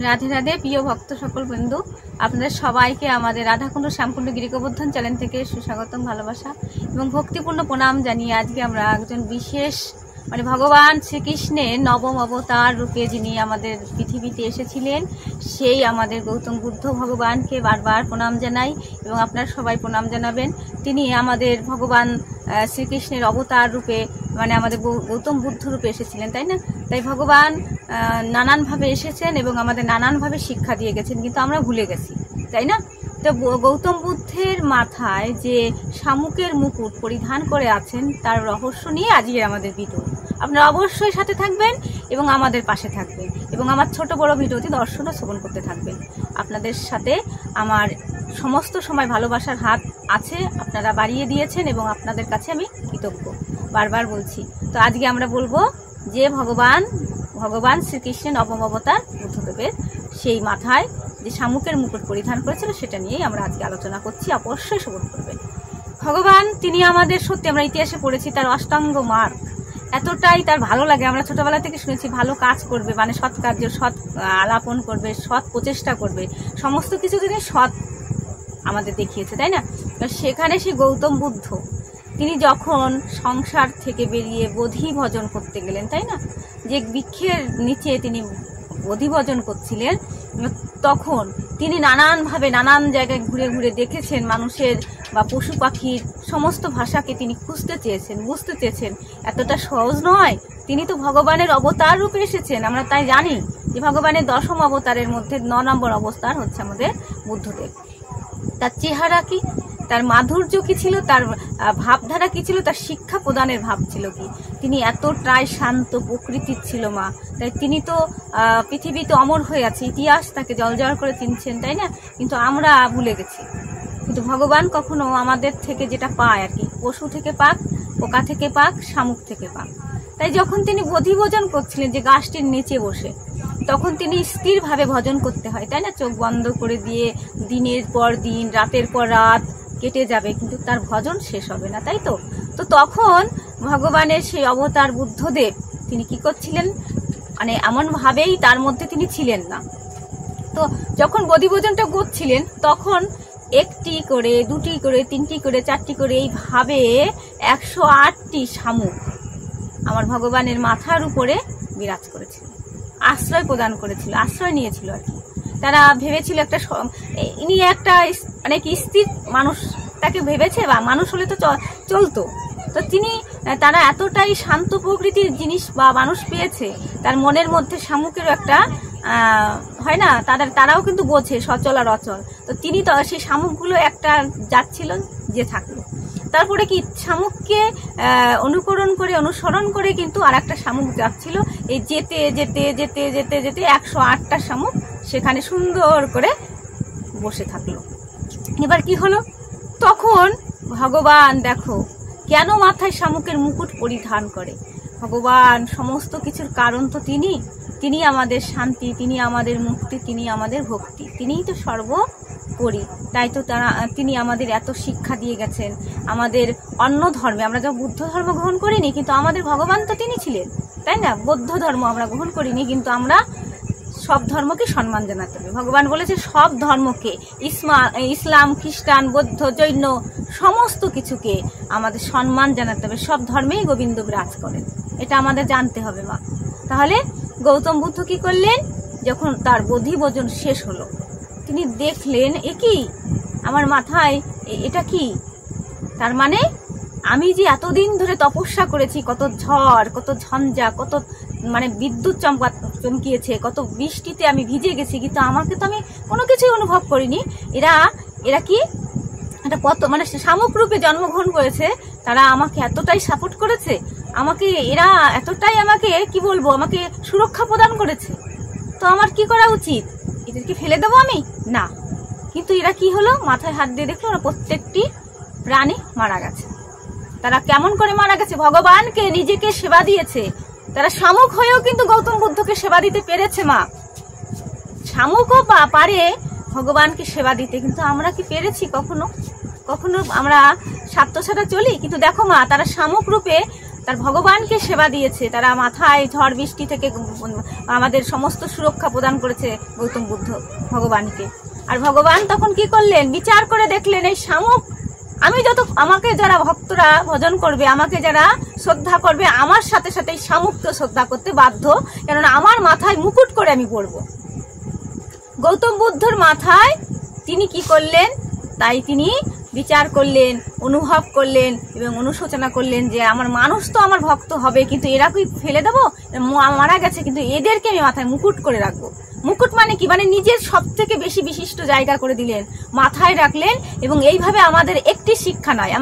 রাধে রাধে প্রিয় ভক্ত সকল বন্ধু, আপনাদের সবাইকে আমাদের রাধাকুণ্ড শ্যামকুণ্ড গিরিগোবর্ধন চ্যানেল থেকে সুস্বাগতম, ভালোবাসা এবং ভক্তিপূর্ণ প্রণাম জানিয়ে আজকে আমরা একজন বিশেষ ভগবান শ্রীকৃষ্ণের নবম অবতার রূপে যিনি আমাদের পৃথিবীতে এসেছিলেন সেই আমাদের গৌতম বুদ্ধ ভগবানকে বারবার প্রণাম জানাই এবং আপনারা সবাই প্রণাম জানাবেন। তিনি আমাদের ভগবান শ্রীকৃষ্ণের অবতার রূপে আমাদের গৌতম বুদ্ধ রূপে এসেছিলেন, তাই না? তাই ভগবান নানানভাবে এসেছেন এবং আমাদের নানানভাবে শিক্ষা দিয়ে গেছেন, কিন্তু আমরা ভুলে গেছি, তাই না? তো গৌতম বুদ্ধের মাথায় যে শামুকের মুকুট পরিধান করে আছেন তার রহস্য নিয়ে আজকে আমাদের ভিডিও। আপনারা অবশ্যই সাথে থাকবেন এবং আমাদের পাশে থাকবেন এবং আমার ছোট বড় ভিডিওতে দর্শন ও শ্রবণ করতে থাকবেন। আপনাদের সাথে আমার সমস্ত সময় ভালোবাসার হাত আছে, আপনারা বাড়িয়ে দিয়েছেন এবং আপনাদের কাছে আমি কৃতজ্ঞ, বারবার বলছি। তো আজকে আমরা বলবো যে ভগবান শ্রীকৃষ্ণের নবম অবতার বুদ্ধদেবের সেই মাথায় যে শামুকের মুকুট পরিধান করেছিল সেটা নিয়েই আমরা আজকে আলোচনা করছি, অবশ্যই শ্রবণ করবেন। ভগবান তিনি আমাদের সত্যি, আমরা ইতিহাসে পড়েছি তার অষ্টাঙ্গ মার্গ এতটাই তার ভালো লাগে। আমরা ছোটবেলা থেকে শুনেছি ভালো কাজ করবে, সৎ কার্য, সৎ আলাপন করবে, সৎ প্রচেষ্টা করবে, সমস্ত কিছু তিনি সৎ আমাদের দেখিয়েছে, তাই না? সেখানে সে গৌতম বুদ্ধ তিনি যখন সংসার থেকে বেরিয়ে বোধি ভজন করতে গেলেন, তাই না? যে বৃক্ষের নিচে তিনি বোধি ভজন করছিলেন, তখন তিনি নানানভাবে নানান জায়গায় ঘুরে ঘুরে দেখেছেন মানুষের বা পশু পাখির সমস্ত ভাষাকে তিনি খুঁজতে চেয়েছেন, বুঝতে চেয়েছেন। এতটা সহজ নয়, তিনি তো ভগবানের অবতার রূপে এসেছেন। আমরা তাই জানি যে ভগবানের 10ম অবতারের মধ্যে 9 নম্বর অবতার হচ্ছে আমাদের বুদ্ধদেব। তার চেহারা কি, তার মাধুর্য কি ছিল, তার ভাবধারা কি ছিল, তার শিক্ষা প্রদানের ভাব ছিল কি, তিনি এতটাই শান্ত প্রকৃতির ছিল মা। তাই তিনি তো পৃথিবীতে অমর হয়ে আছে, ইতিহাস তাকে জলজল করে চিনছেন, তাই না? কিন্তু আমরা ভুলে গেছি। কিন্তু ভগবান কখনো আমাদের থেকে যেটা পায় আর কি, পশু থেকে পাক, পোকা থেকে পাক, শামুক থেকে পাক। তাই যখন তিনি বোধি ভজন করছিলেন যে গাছটির নিচে বসে, তখন তিনি স্থিরভাবে ভজন করতে হয়, তাই না? চোখ বন্ধ করে দিয়ে দিনের পর দিন, রাতের পর রাত কেটে যাবে, কিন্তু তার ভজন শেষ হবে না, তাই তো? তো তখন ভগবানের সেই অবতার বুদ্ধদেব তিনি কি করছিলেন, এমন ভাবেই তার মধ্যে তিনি ছিলেন না। তো যখন বোধি ভোজনটা করছিলেন তখন 1টি করে, 2টি করে, 3টি করে, 4টি করে এইভাবে 108টি শামুক আমার ভগবানের মাথার উপরে বিরাজ করেছিল, আশ্রয় প্রদান করেছিল, আশ্রয় নিয়েছিল আর কি। তারা ভেবেছিল ইনি একটা স্থির মানুষ তাকে ভেবেছে, বা মানুষ হলে তো চলতো। তো তারা এতটাই শান্ত প্রকৃতির জিনিস বা মানুষ পেয়েছে, তার মনের মধ্যে শামুকেরও একটা হয় না, তারাও কিন্তু বোঝে সচল আর অচল। তো তিনি তো সেই শামুকগুলো একটা যাচ্ছিল যে থাকলো, তারপরে কি শামুককে অনুসরণ করে কিন্তু আর একটা শামুক যাচ্ছিল। এই যেতে যেতে যেতে যেতে যেতে 108টা শামুক সেখানে সুন্দর করে বসে থাকলো। এবার কি হলো, তখন ভগবান দেখো কেন মাথায় শামুকের মুকুট পরিধান করে। ভগবান সমস্ত কিছুর কারণ তো তিনি আমাদের শান্তি, তিনি আমাদের মুক্তি, তিনি আমাদের ভক্তি, তিনিই তো সর্বোপরি। তাই তো তিনি আমাদের এত শিক্ষা দিয়ে গেছেন। আমাদের অন্য ধর্মে আমরা যা বুদ্ধ ধর্ম গ্রহণ করিনি, কিন্তু আমাদের ভগবান তো তিনি ছিলেন, তাই না? বৌদ্ধ ধর্ম আমরা গ্রহণ করিনি, কিন্তু আমরা সব ধর্মকে সম্মান জানাতে হবে। ভগবান বলেছে সব ধর্মকে, ইসলাম, খ্রিস্টান, বৌদ্ধ, জৈন সমস্ত কিছুকে আমাদের সম্মান জানাতে হবে। সব ধর্মেই গোবিন্দ বিরাজ করেন, এটা আমাদের জানতে হবে মা। তাহলে গৌতম বুদ্ধ কি করলেন, যখন তার বোধি ভোজন শেষ হলো তিনি দেখলেন এ কি, আমার মাথায় এটা কি? তার আমি যে এতদিন ধরে তপস্যা করেছি, কত ঝড়, কত ঝঞ্ঝা, কত বিদ্যুৎ চমকিয়েছে, কত বৃষ্টিতে আমি ভিজে গেছি, কিন্তু আমাকে তো আমি কোনো কিছুই অনুভব করিনি। এরা কি এটা কত শামুক রূপে জন্মগ্রহণ করেছে, তারা আমাকে এতটাই সাপোর্ট করেছে, এরা এতটাই আমাকে কি বলবো, আমাকে সুরক্ষা প্রদান করেছে। তো আমার কি করা উচিত? এদেরকে ফেলে দেবো আমি? না। কিন্তু এরা কি হলো, মাথায় হাত দিয়ে দেখলো প্রত্যেকটি প্রাণী মারা গেছে। তারা কেমন করে মারা গেছে? ভগবানকে নিজেকে সেবা দিয়েছে। তারা শামুক হয়েও কিন্তু গৌতম বুদ্ধকে সেবা দিতে পেরেছে মা। শামুকও পারে ভগবানকে সেবা দিতে, কিন্তু আমরা কি পেরেছি কখনো? আমরা স্বার্থ ছাড়া চলি। কিন্তু দেখো মা, তারা শামুক রূপে তার ভগবানকে সেবা দিয়েছে, তারা মাথায় ঝড় বৃষ্টি থেকে আমাদের সমস্ত সুরক্ষা প্রদান করেছে গৌতম বুদ্ধ ভগবানকে। আর ভগবান তখন কি করলেন, বিচার করে দেখলেন এই শামুক, আমাকে যারা ভক্তরা ভজন করবে, আমাকে যারা শ্রদ্ধা করবে, আমার সাথে সাথে এই শামুককে শ্রদ্ধা করতে বাধ্য, কেননা আমার মাথায় মুকুট করে আমি পড়ব। গৌতম বুদ্ধর মাথায় তিনি কি করলেন, তাই তিনি বিচার করলেন, অনুভব করলেন এবং অনুশোচনা করলেন যে আমার মানুষ তো আমার ভক্ত হবে, কিন্তু এরা কি ফেলে দেবো, মারা গেছে, কিন্তু এদেরকে আমি মাথায় মুকুট করে রাখবো। মুকুট মানে কি, মানে নিজের সব থেকে বেশি বিশিষ্ট জায়গা করে দিলেন, মাথায় রাখলেন। এবং এইভাবে আমাদের একটি শিক্ষা নয়,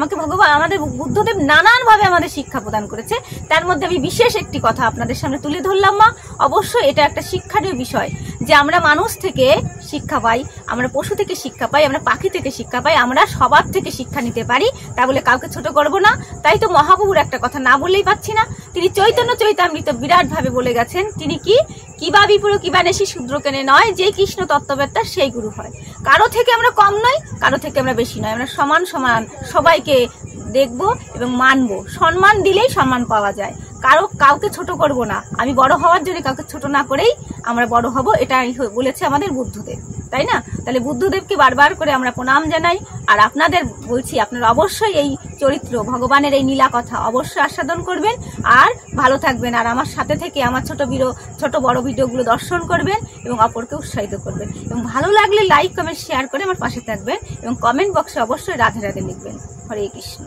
আমাদের বুদ্ধদেব নানান ভাবে আমাদের শিক্ষা প্রদান করেছে। তার মধ্যে আমি বিশেষ একটি কথা আপনাদের সামনে তুলে ধরলাম। মা, অবশ্যই এটা একটা শিক্ষণীয় বিষয় যে আমরা মানুষ থেকে শিক্ষা পাই, আমরা পশু থেকে শিক্ষা পাই, আমরা পাখি থেকে শিক্ষা পাই, আমরা সবার থেকে শিক্ষা নিতে পারি। তা বলে কাউকে ছোট করবো না। তাই তো মহাপ্রভুর একটা কথা না বললেই পাচ্ছি না, তিনি চৈতন্য চৈতামৃত বিরাট ভাবে বলে গেছেন, তিনি কিবা বিপুর কিবা নেশি শূদ্র কেনে নয়, যে কৃষ্ণ তত্ত্ববেত্তা সেই গুরু হয়। কারো থেকে আমরা কম নই, কারো থেকে আমরা বেশি নয়, আমরা সমান সমান সবাইকে দেখবো এবং মানবো। সম্মান দিলেই সম্মান পাওয়া যায়, কাউকে ছোট করব না। আমি বড় হওয়ার জন্য কাউকে ছোট না করেই আমরা বড় হব, এটা বলেছে আমাদের বুদ্ধদেব, তাই না? তাহলে বুদ্ধদেবকে বারবার করে আমরা প্রণাম জানাই। আর আপনাদের বলছি, আপনারা অবশ্যই এই চরিত্র ভগবানের এই নীলা কথা অবশ্যই আস্বাদন করবেন আর ভালো থাকবেন। আর আমার সাথে থেকে আমার ছোট বড় ভিডিওগুলো দর্শন করবেন এবং অপরকে উৎসাহিত করবেন। এবং ভালো লাগলে লাইক কমেন্ট শেয়ার করে আমার পাশে থাকবেন এবং কমেন্ট বক্সে অবশ্যই রাধে রাধে লিখবেন। হরে কৃষ্ণ।